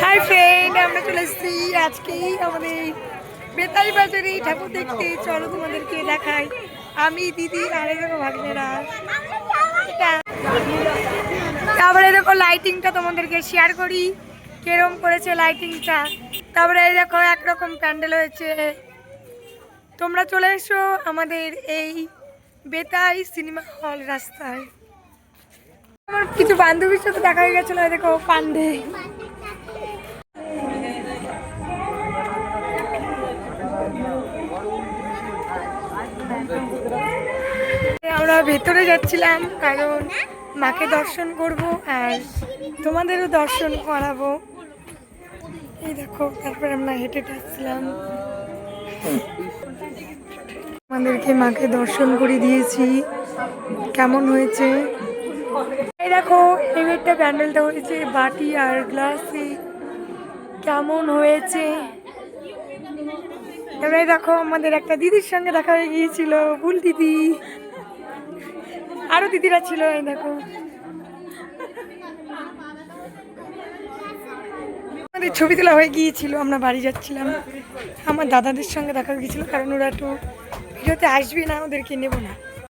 Hi friend, আমরা চলে এসেছি আজকেই আমাদের বেতাই বাজারে ঠাকুর দেখতে। চলো তোমাদেরকে দেখাই, আমি দিদি আর এরকম ভাগ্নেরা। তারপরে দেখো লাইটিংটা তোমাদেরকে শেয়ার করি কেরম করেছে লাইটিংটা। তারপরে এই দেখো একরকম প্যান্ডেল হয়েছে। তোমরা চলে এসো আমাদের এই বেতাই সিনেমা হল রাস্তায়। আমার কিছু বান্ধবীর সাথে দেখা হয়ে গেছিল, দেখো কান্দে। আমরা ভেতরে যাচ্ছিলাম কারণ মাকে দর্শন করব আর তোমাদেরও দর্শন করাবো। এই দেখো, তারপর আমরা হেঁটে আসছিলাম। আমাদেরকে মাকে দর্শন করে দিয়েছি। কেমন হয়েছে এই দেখো, এই একটা প্যান্ডেলটা হয়েছে বাটি আর গ্লাসে। কেমন হয়েছে এবারে দেখো, আমাদের একটা দিদির সঙ্গে দেখা হয়ে গিয়েছিল, ভুল দিদি। আরো দিদিরা ছিল। এই দেখো আমাদের ছবি তোলা হয়ে গিয়েছিল, আমরা বাড়ি যাচ্ছিলাম। আমার দাদাদের সঙ্গে দেখা হয়ে গিয়েছিল কারণ ওরা একটু ভিডিওতে আসবে না, ওদেরকে নেবো না।